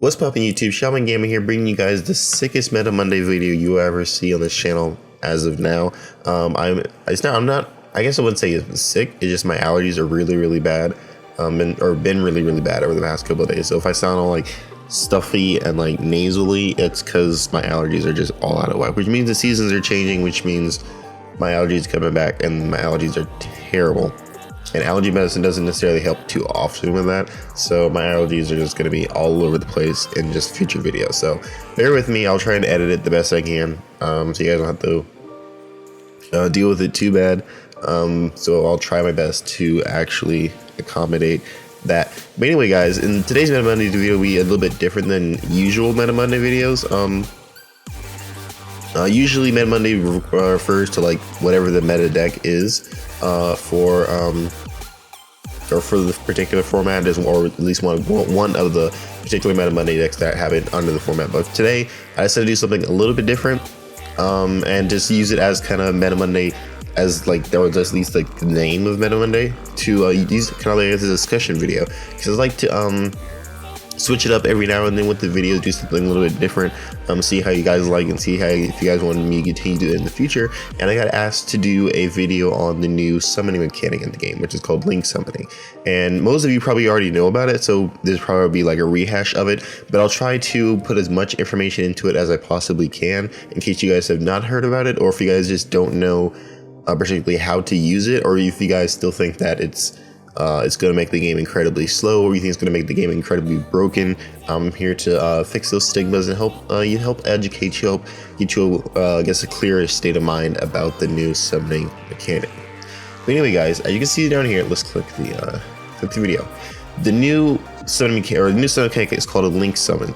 What's poppin' YouTube? Shaman Gaming here, bringing you guys the sickest Meta Monday video you will ever see on this channel as of now. I guess I wouldn't say it's sick. It's just my allergies are really bad, or been really bad over the past couple of days. So if I sound all like stuffy and like nasally, it's because my allergies are just all out of whack. Which means the seasons are changing, which means my allergies coming back, and my allergies are terrible. And allergy medicine doesn't necessarily help too often with that, so my allergies are just going to be all over the place in just future videos. So bear with me, I'll try and edit it the best I can, so you guys don't have to deal with it too bad. So I'll try my best to actually accommodate that. But anyway, guys, in today's Meta Monday video, will be a little bit different than usual Meta Monday videos. Usually Meta Monday refers to like whatever the meta deck is for the particular format, or at least one of the particular Meta Monday decks that have it under the format. But today I decided to do something a little bit different, and just use it as kind of Meta Monday, as like there was at least like the name of Meta Monday, to use kind of like as a discussion video, because I like to switch it up every now and then with the videos, do something a little bit different, see how you guys like, and see how, if you guys want me to continue to do it in the future. And I got asked to do a video on the new summoning mechanic in the game, which is called link summoning, and most of you probably already know about it, so there's probably like a rehash of it, but I'll try to put as much information into it as I possibly can in case you guys have not heard about it, or if you guys just don't know particularly how to use it, or if you guys still think that it's going to make the game incredibly slow, or you think it's going to make the game incredibly broken. I'm here to fix those stigmas and help educate you, help get you, I guess, a clearer state of mind about the new summoning mechanic. But anyway, guys, as you can see down here, let's click the video. The new summoning mechanic is called a link summon,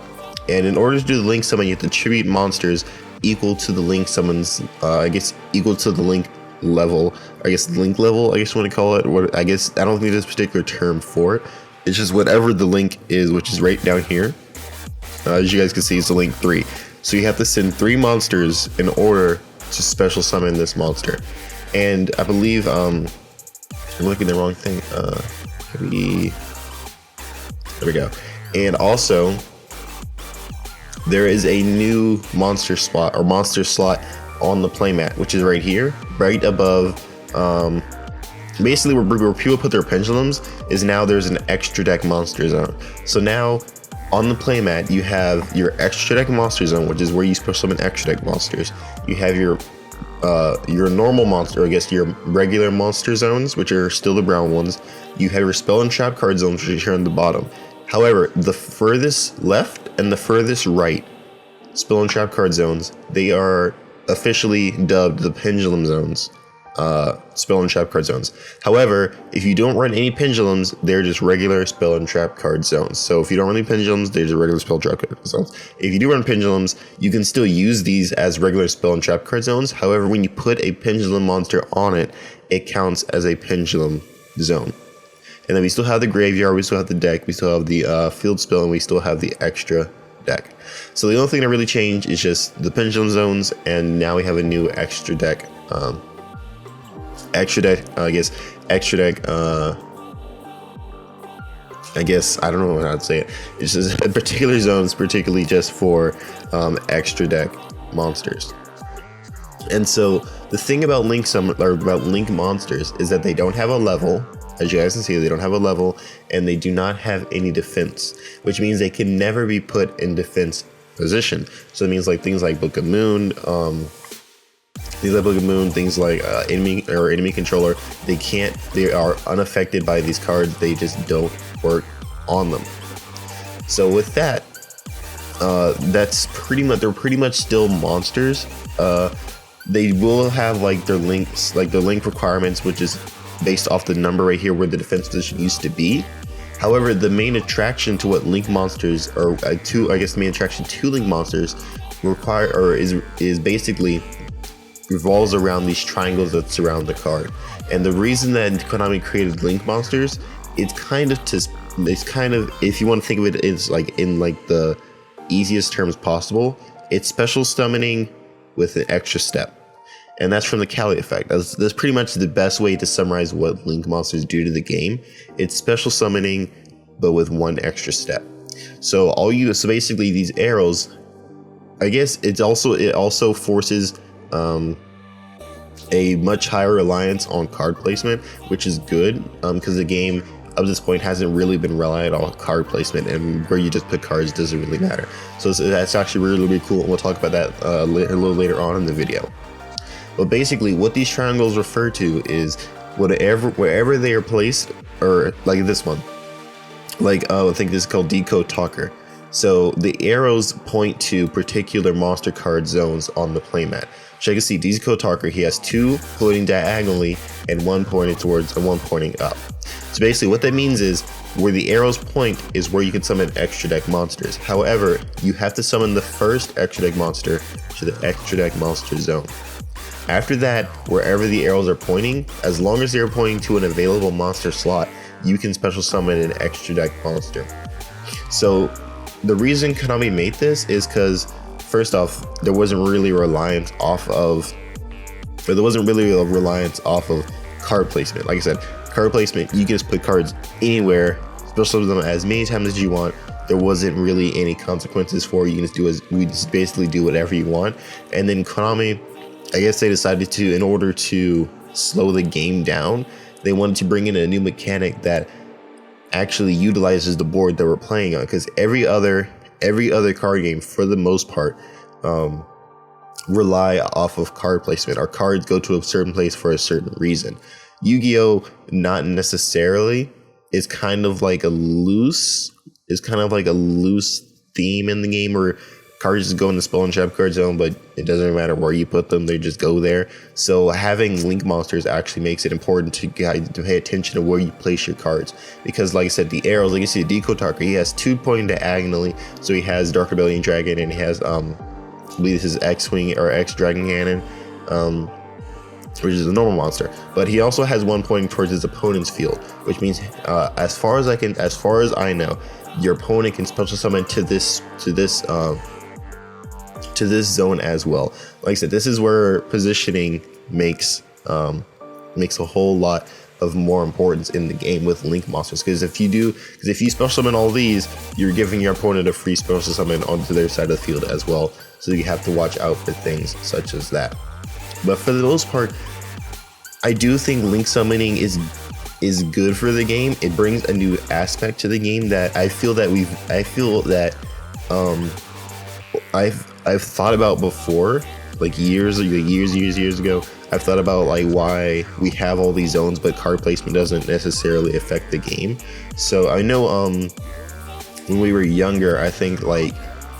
and in order to do the link summon, you have to tribute monsters equal to the link summons. I guess equal to the link level, I guess link level, I guess you want to call it. What I guess, I don't think there's a particular term for it. It's just whatever the link is, which is right down here. As you guys can see, it's a link 3. So you have to send 3 monsters in order to special summon this monster. And I believe I'm looking at the wrong thing. There we go. And also there is a new monster spot, or monster slot, on the playmat, which is right here, right above basically where people put their pendulums, is now there's an extra deck monster zone. So now on the playmat you have your extra deck monster zone, which is where you summon extra deck monsters. You have your normal monster, or I guess your regular monster zones, which are still the brown ones. You have your spell and trap card zones, which are here on the bottom. However, the furthest left and the furthest right spell and trap card zones, they are officially dubbed the pendulum zones, spell and trap card zones. However, if you don't run any pendulums, they're just regular spell and trap card zones. So if you don't run any pendulums, they're just regular spell and trap card zones. If you do run pendulums, you can still use these as regular spell and trap card zones. However, when you put a pendulum monster on it, it counts as a pendulum zone. And then we still have the graveyard, we still have the deck, we still have the field spell, and we still have the extra deck. So the only thing that really changed is just the pendulum zones, and now we have a new extra deck, I guess, I don't know how to say it. It's just a particular zones, particularly just for extra deck monsters. And so the thing about link monsters is that they don't have a level. As you guys can see, they don't have a level, and they do not have any defense, which means they can never be put in defense position. So it means like things like Book of Moon, things like enemy controller, they are unaffected by these cards. They just don't work on them. So with that, that's they're pretty much still monsters. They will have like their links, like their link requirements, which is based off the number right here where the defense position used to be. However, the main attraction to what link monsters, or the main attraction to link monsters require, or is basically revolves around these triangles that surround the card. And the reason that Konami created link monsters, it's kind of, if you want to think of it, it's like in like the easiest terms possible, it's special summoning with an extra step. And that's from the Kali effect. That's pretty much the best way to summarize what link monsters do to the game. It's special summoning, but with one extra step. So basically these arrows, I guess it also forces a much higher reliance on card placement, which is good because the game up to this point hasn't really been reliant on card placement, and where you just put cards doesn't really matter. So that's actually really cool, and we'll talk about that a little later on in the video. But basically what these triangles refer to is wherever they are placed, or like this one, like I think this is called Decode Talker. So the arrows point to particular monster card zones on the playmat. So you can see Decode Talker, he has 2 pointing diagonally and 1 pointing towards and 1 pointing up. So basically what that means is where the arrows point is where you can summon extra deck monsters. However, you have to summon the first extra deck monster to the extra deck monster zone. After that, wherever the arrows are pointing, as long as they're pointing to an available monster slot, you can special summon an extra deck monster. So the reason Konami made this is because, first off, there wasn't really a reliance off of card placement. Like I said, card placement, you can just put cards anywhere, special summon them as many times as you want. There wasn't really any consequences for you. We just basically do whatever you want. And then Konami, I guess they decided to, in order to slow the game down, they wanted to bring in a new mechanic that actually utilizes the board that we're playing on, because every other card game for the most part rely off of card placement. Our cards go to a certain place for a certain reason. Yu-Gi-Oh! Not necessarily. It's kind of like a loose theme in the game where cards just go in the spell and trap card zone, but it doesn't matter where you put them, they just go there. So having link monsters actually makes it important to pay attention to where you place your cards, because like I said, the arrows, like you see the Decode Talker, he has 2 pointing diagonally, so he has Dark Rebellion Dragon, and he has I believe this is X-Wing or X-Dragon Cannon, which is a normal monster, but he also has 1 pointing towards his opponent's field, which means as far as I know, your opponent can special summon to this zone as well. Like I said, this is where positioning makes a whole lot of more importance in the game with link monsters, because if you special summon all these, you're giving your opponent a free special summon onto their side of the field as well, so you have to watch out for things such as that. But for the most part, I do think link summoning is good for the game. It brings a new aspect to the game that I've thought about before, like years ago. I've thought about like why we have all these zones, but card placement doesn't necessarily affect the game. So I know when we were younger, I think like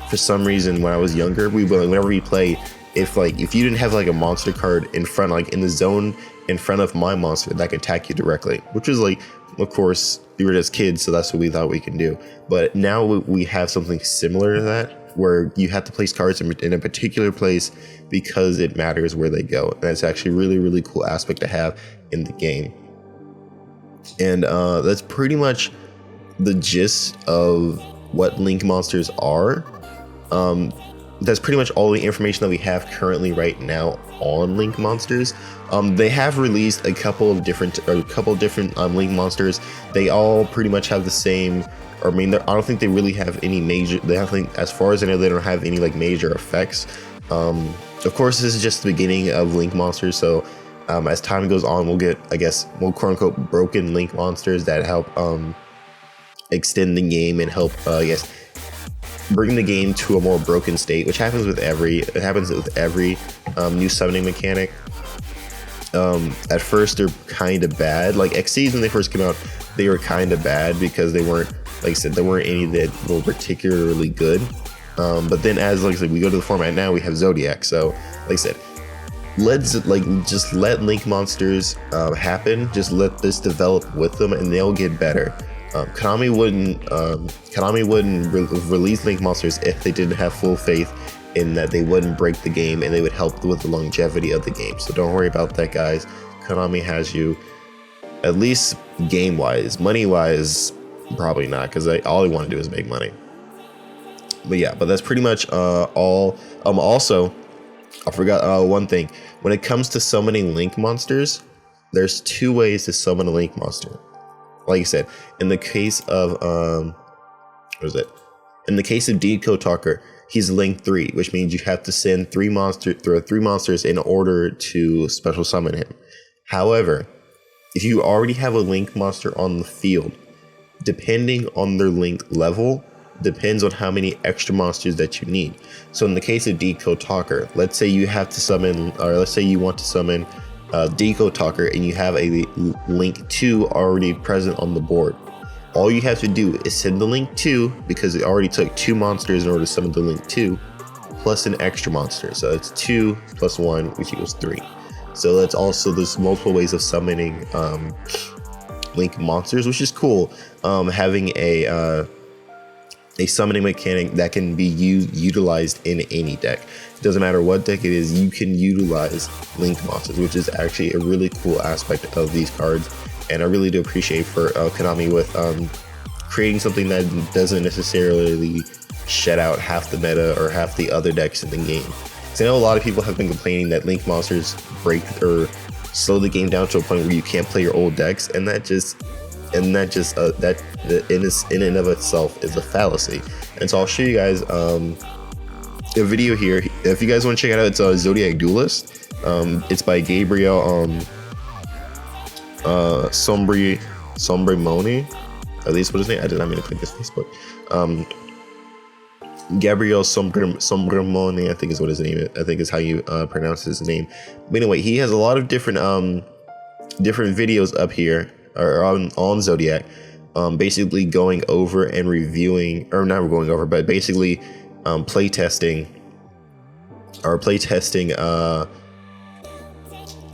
for some reason when I was younger, whenever we play, if you didn't have like a monster card in front, like in the zone in front of my monster that could attack you directly, which is like, of course, we were just kids, so that's what we thought we can do. But now we have something similar to that, where you have to place cards in a particular place because it matters where they go. And that's actually really cool aspect to have in the game. And that's pretty much the gist of what link monsters are. That's pretty much all the information that we have currently right now on link monsters. They have released a couple of different link monsters. They all pretty much have the same, I don't think they really have any major, as far as I know, they don't have any like major effects. Of course, this is just the beginning of link monsters, so as time goes on, we'll get, I guess, more quote unquote broken link monsters that help extend the game and help, I guess, bring the game to a more broken state, which happens with every new summoning mechanic. At first they're kind of bad. Like XCs, when they first came out, they were kind of bad because they weren't, like I said, there weren't any that were particularly good. But then as, like I said, we go to the format now, we have Zodiac. So like I said, let's just let link monsters happen. Just let this develop with them, and they'll get better. Konami wouldn't release link monsters if they didn't have full faith in that they wouldn't break the game and they would help with the longevity of the game. So don't worry about that, guys. Konami has you, at least game wise. Money wise, probably not, because all they want to do is make money. But yeah, but that's pretty much all. Also, I forgot one thing. When it comes to summoning link monsters, there's 2 ways to summon a link monster. Like I said, in the case of In the case of Deco Talker, he's Link 3, which means you have to send throw 3 monsters in order to special summon him. However, if you already have a Link monster on the field, depending on their Link level, depends on how many extra monsters that you need. So in the case of Deco Talker, let's say you have to summon, or let's say you want to summon Deco Talker and you have a Link 2 already present on the board. All you have to do is send the Link 2, because it already took 2 monsters in order to summon the Link 2, plus an extra monster. So it's 2 plus 1, which equals 3. So that's also, there's multiple ways of summoning Link monsters, which is cool. Having a summoning mechanic that can be utilized in any deck. It doesn't matter what deck it is, you can utilize Link monsters, which is actually a really cool aspect of these cards. And I really do appreciate for Konami with creating something that doesn't necessarily shut out half the meta or half the other decks in the game. Because I know a lot of people have been complaining that Link monsters break or slow the game down to a point where you can't play your old decks, and that in and of itself is a fallacy. And so I'll show you guys a video here. If you guys want to check it out, it's Zodiac Duelist. It's by Gabriel Sombrimoni, at least what his name. I did not mean to click his Facebook. Gabriel Sombrimoni, I think is what his name is. I think is how you pronounce his name. But anyway, he has a lot of different videos up here, or on Zodiac, basically going over and reviewing, or not going over, but basically playtesting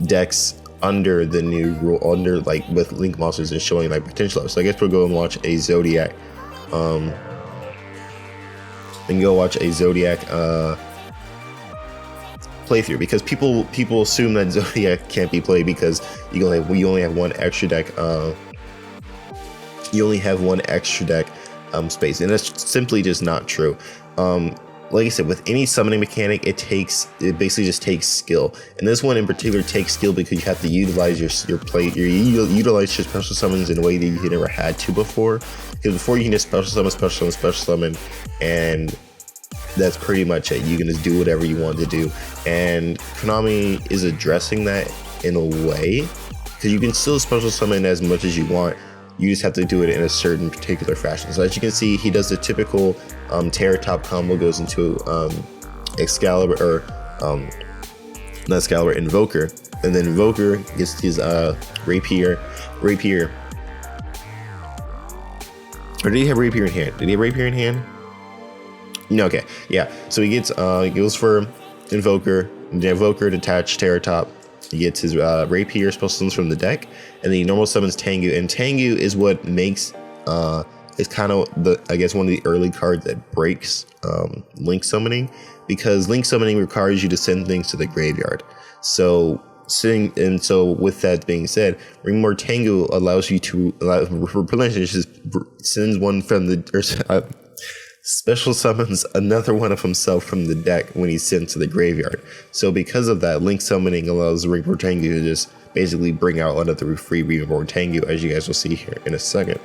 decks under the new rule, under like with Link monsters, and showing like potential. So I guess we'll go and watch a Zodiac playthrough, because people assume that Zodiac can't be played because you only have one extra deck. You only have one extra deck space, and that's simply just not true. Like I said, with any summoning mechanic, it basically just takes skill, and this one in particular takes skill because you have to utilize utilize your special summons in a way that you never had to before. Because before, you can just special summon, and that's pretty much it. You can just do whatever you want to do, and Konami is addressing that in a way, because you can still special summon as much as you want. You just have to do it in a certain particular fashion. So as you can see, he does the typical Terror Top combo, goes into Excalibur, or not Excalibur, Invoker, and then Invoker gets his Rapier. Or did he have Rapier in hand? Did he have Rapier in hand? No, okay, yeah. So he goes for Invoker, the Invoker to attach Terror Top. He gets his Rapier special summons from the deck, and then he normal summons Tengu. And Tengu is what makes is kind of I guess one of the early cards that breaks Link summoning, because Link summoning requires you to send things to the graveyard. So with that being said, Ringmore Tengu allows you to sends one from the special summons another one of himself from the deck when he's sent to the graveyard. So because of that, Link summoning allows Ringmore Tengu to just basically bring out another free Ringmore Tengu, as you guys will see here in a second.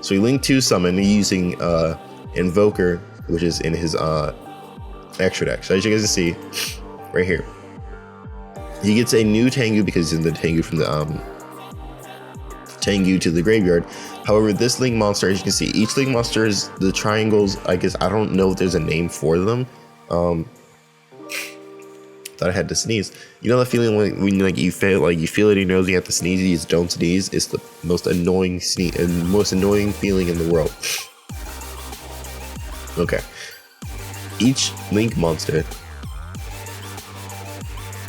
So he Link 2 summon using Invoker, which is in his extra deck. So as you guys can see right here, he gets a new Tengu because he's in the Tengu from the Tengu to the graveyard. However, this Link monster, as you can see, each Link monster is the triangles. I guess I don't know if there's a name for them. Thought I had to sneeze. You know that feeling when you feel it in your nose, you have to sneeze, you just don't sneeze. It's the most annoying sneeze and most annoying feeling in the world. Okay. Each Link monster.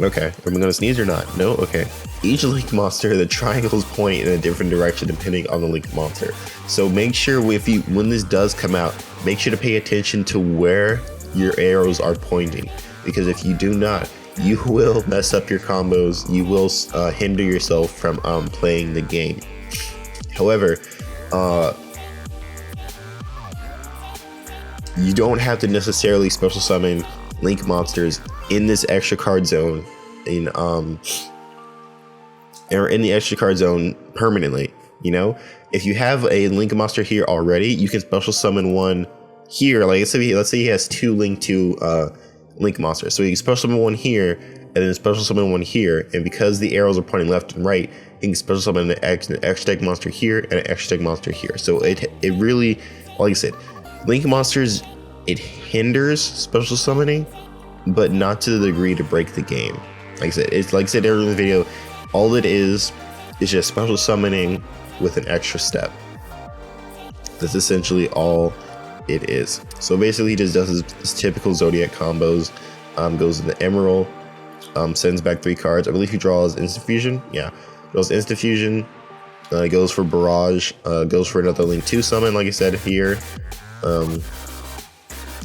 Okay, am I gonna sneeze or not? No? Okay. Each Link monster, the triangles point in a different direction depending on the Link monster. So make sure when this does come out, make sure to pay attention to where your arrows are pointing. Because if you do not, you will mess up your combos. You will hinder yourself from playing the game. However, you don't have to necessarily special summon Link monsters in this extra card zone or in the extra card zone permanently. You know, if you have a Link monster here already, you can special summon one here. Like let's say he has 2 Link monsters, so you can special summon one here and then special summon one here. And because the arrows are pointing left and right, you can special summon an extra deck monster here and an extra deck monster here. So it really, like I said, Link monsters, it hinders special summoning, but not to the degree to break the game. Like I said, it's like I said earlier in the video, all it is just special summoning with an extra step. That's essentially all it is. So basically he just does his typical Zodiac combos, goes into Emerald, sends back 3 cards. I believe he draws Instant Fusion. Yeah, draws Instant Fusion, goes for Barrage, goes for another Link 2 summon, like I said here.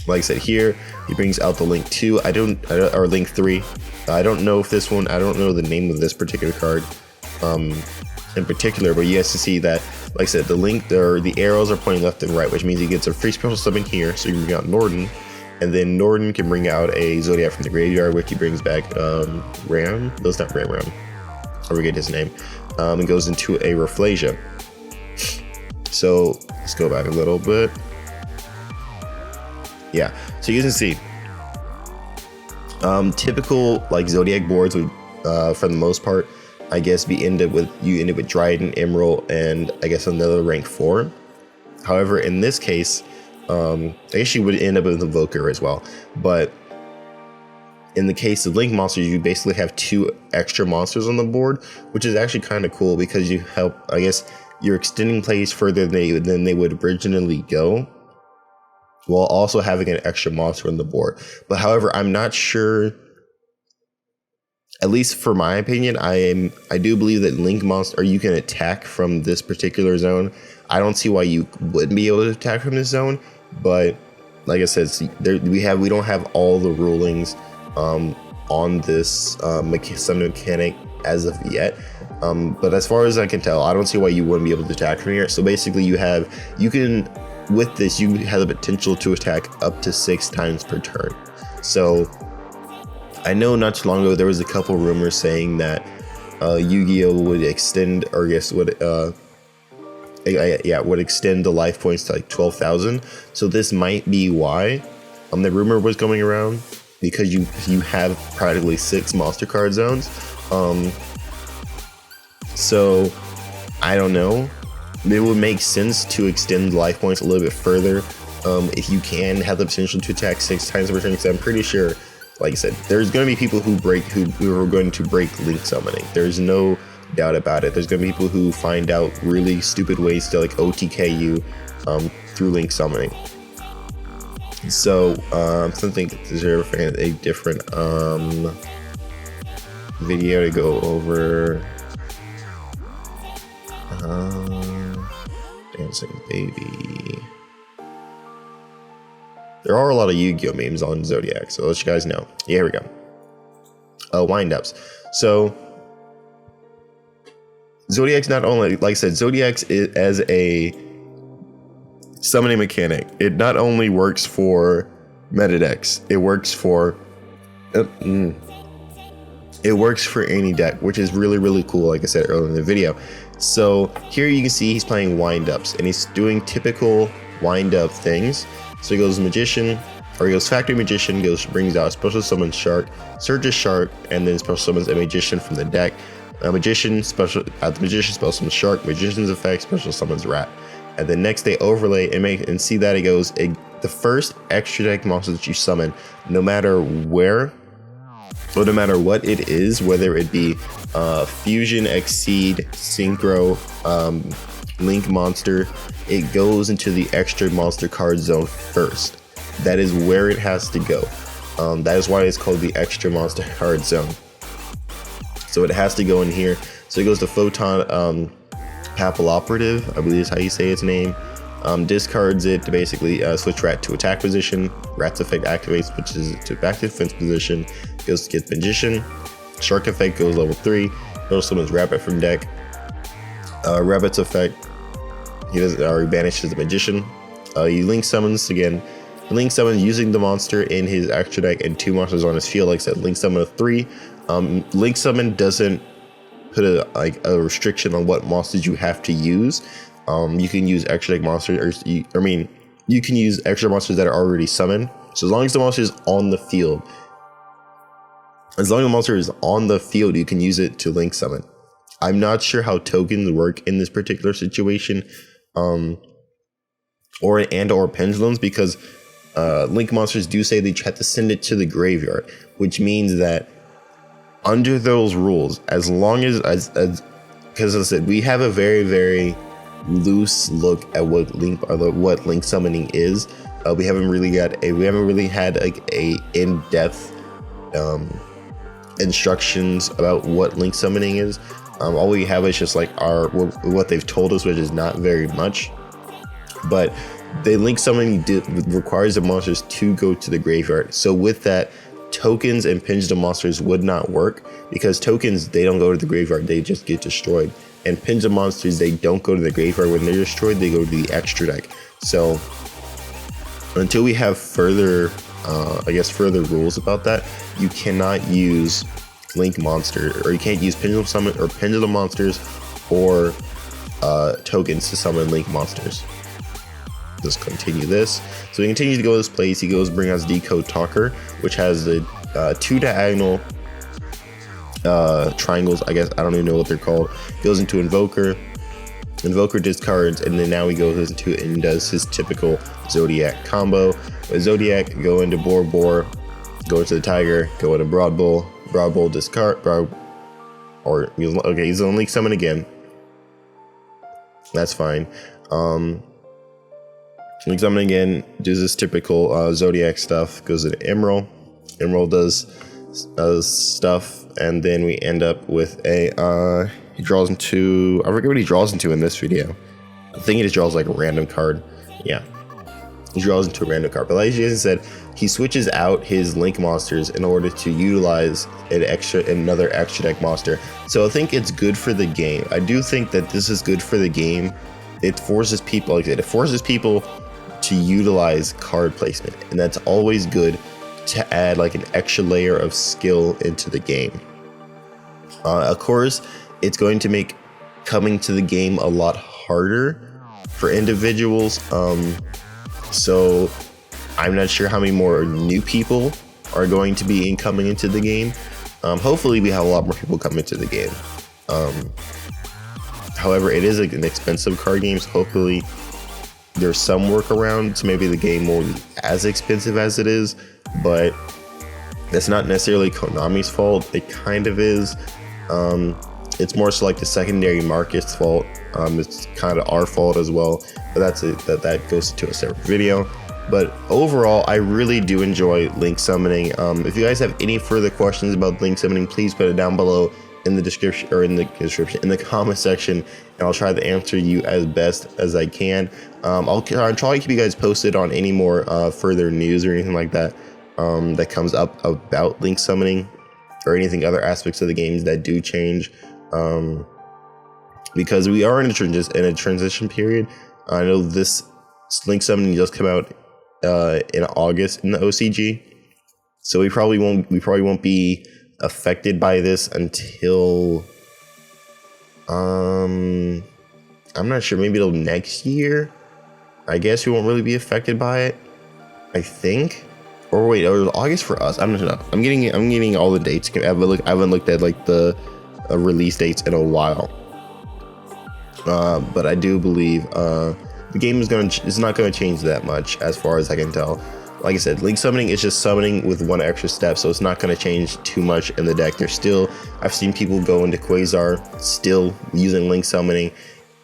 Like I said here, he brings out the Link 2, or Link 3. I don't know if this one, I don't know the name of this particular card in particular, but you guys can see that, like I said, the arrows are pointing left and right, which means he gets a free special summon here, so you can bring out Norden, and then Norden can bring out a Zodiac from the graveyard, which he brings back Ram. No, it's not Ram. I forget his name. And goes into a Rafflesia. So let's go back a little bit. Yeah, so you can see typical like Zodiac boards would, for the most part, I guess you end up with Dryden, Emerald, and I guess another rank 4. However, in this case, I guess you would end up with Invoker as well. But in the case of Link monsters, you basically have 2 extra monsters on the board, which is actually kind of cool because you help, I guess, you're extending plays further than they would originally go, while also having an extra monster on the board. But however, I'm not sure, at least for my opinion, I do believe that Link monster, or you can attack from this particular zone. I don't see why you wouldn't be able to attack from this zone, but like I said, we don't have all the rulings on this summon mechanic as of yet. But as far as I can tell, I don't see why you wouldn't be able to attack from here. So basically with this, you have the potential to attack up to 6 times per turn. So I know not too long ago there was a couple rumors saying that Yu-Gi-Oh would extend, or I guess would extend the life points to like 12,000. So this might be why the rumor was going around, because you have practically 6 monster card zones. So I don't know. It would make sense to extend the life points a little bit further if you can have the potential to attack 6 times per turn. Because I'm pretty sure, like I said, there's going to be people who are going to break Link summoning. There's no doubt about it. There's going to be people who find out really stupid ways to like OTK you through Link summoning. So something to deserve a different video to go over. Dancing baby. There are a lot of Yu-Gi-Oh memes on Zodiac, so I'll let you guys know. Yeah, here we go. Wind-ups. So Zodiac's not only, like I said, Zodiac's as a summoning mechanic, it not only works for meta decks, it works for any deck, which is really, really cool, like I said earlier in the video. So here you can see he's playing wind-ups, and he's doing typical wind-up things. So he goes Magician, or he goes Factory Magician, brings out a Special Summon Shark, searches Shark, and then Special Summons a Magician from the deck. Magician Special Summons Shark, Magician's Effect, Special Summons Rat. And then next they overlay and see that it goes, the first extra deck monster that you summon, no matter where, or no matter what it is, whether it be Fusion, Exceed, Synchro, Link monster, it goes into the extra monster card zone first. That is where it has to go. That is why it's called the extra monster card zone. So it has to go in here. So it goes to Photon Papilloperative, I believe is how you say its name. Discards it to basically switch Rat to attack position. Rat's effect activates, switches to back to defense position. Goes to get Magician. Shark effect goes level 3. Goes summons Rabbit from deck. Rabbit's effect, he banishes the Magician. He Link summons again. Link summons using the monster in his extra deck and 2 monsters on his field. Like I said, Link summon of 3. Link summon doesn't put a restriction on what monsters you have to use. You can use extra deck monsters, you can use extra monsters that are already summoned. So as long as the monster is on the field, you can use it to link summon. I'm not sure how tokens work in this particular situation, or pendulums, because link monsters do say they have to send it to the graveyard, which means that under those rules, as long as because as I said, we have a very, very loose look at what link summoning is. We haven't really had like a in-depth instructions about what link summoning is. All we have is just like what they've told us, which is not very much. But the link summoning requires the monsters to go to the graveyard. So with that, tokens and pendulum monsters would not work, because tokens, they don't go to the graveyard, they just get destroyed. And pendulum monsters, they don't go to the graveyard. When they're destroyed, they go to the extra deck. So until we have further rules about that, you cannot use link monster, or you can't use pendulum summon or pendulum monsters or tokens to summon link monsters. Let's continue this. So we continue to go to this place. He goes bring us Decode Talker, which has the 2 diagonal triangles. I guess I don't even know what they're called. Goes into Invoker discards, and then now he goes into and does his typical Zodiac combo. With Zodiac, go into Bor, go into the Tiger, go into Broad Bull discard, he's gonna link summon again. That's fine. Link summon again, does this typical Zodiac stuff, goes into Emerald. Emerald does stuff, and then we end up with he draws into, I forget what he draws into in this video. I think he just draws like a random card. Yeah, he draws into a random card. But like Jason said, he switches out his link monsters in order to utilize another extra deck monster. So I think it's good for the game. I do think that this is good for the game. It forces people, to utilize card placement, and that's always good to add like an extra layer of skill into the game. Of course, it's going to make coming to the game a lot harder for individuals. So I'm not sure how many more new people are going to be coming into the game. Hopefully we have a lot more people come into the game. However, it is an expensive card game, so hopefully there's some workaround, so maybe the game won't be as expensive as it is. But that's not necessarily Konami's fault. It kind of is. It's more so like the secondary market's fault. It's kind of our fault as well, but that goes into a separate video. But overall, I really do enjoy link summoning. If you guys have any further questions about link summoning, please put it down below in the comment section, and I'll try to answer you as best as I can. I'll try to keep you guys posted on any more further news or anything like that that comes up about link summoning, or anything other aspects of the games that do change, because we are in a transition period. I know this link summoning just came out in August in the OCG, so we probably won't be affected by this until I'm not sure, maybe till next year. I guess we won't really be affected by it, I think. Or wait, it was August for us. I'm not sure. I'm getting all the dates. I haven't looked at like the release dates in a while. But I do believe the game is not gonna change that much, as far as I can tell. Like I said, link summoning is just summoning with one extra step, so it's not going to change too much in the deck. I've seen people go into Quasar still using link summoning,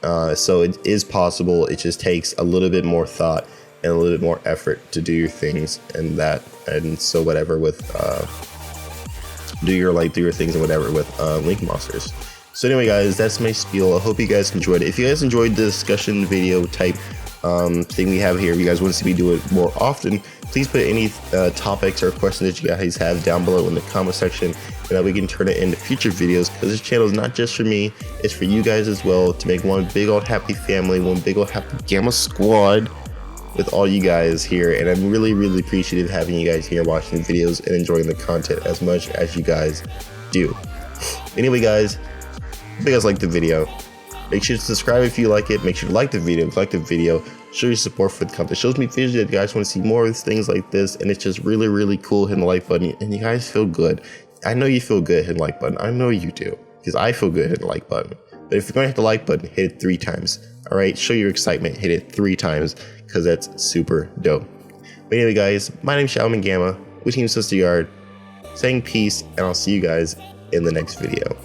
so it is possible. It just takes a little bit more thought and a little bit more effort to do your things, and so whatever with do your things and whatever with link monsters. So anyway, guys, that's my spiel. I hope you guys enjoyed it. If you guys enjoyed the discussion video type thing we have here, if you guys want to see me do it more often, please put any topics or questions that you guys have down below in the comment section, and that we can turn it into future videos, because this channel is not just for me, it's for you guys as well, to make one big old happy family, one big old happy Gamma squad with all you guys here. And I'm really, really appreciative having you guys here watching the videos and enjoying the content as much as you guys do. Anyway, guys, Hope you guys liked the video. Make sure to subscribe if you like it. Make sure to like the video. If you like the video, show your support for the content. It shows me visually that you guys want to see more of things like this, and it's just really, really cool hitting the like button, and you guys feel good. I know you feel good hitting the like button. I know you do, because I feel good hitting the like button. But if you're going to hit the like button, hit it 3 times. All right, show your excitement. Hit it 3 times, because that's super dope. But anyway, guys, my name is Shaman Gamma with Team Sister Yard, saying peace, and I'll see you guys in the next video.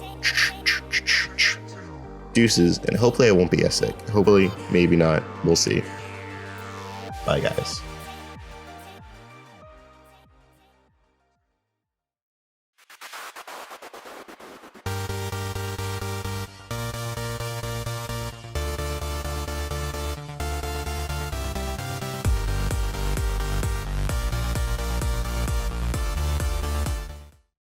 Deuces, and hopefully I won't be as sick. Hopefully, maybe not. We'll see. Bye, guys.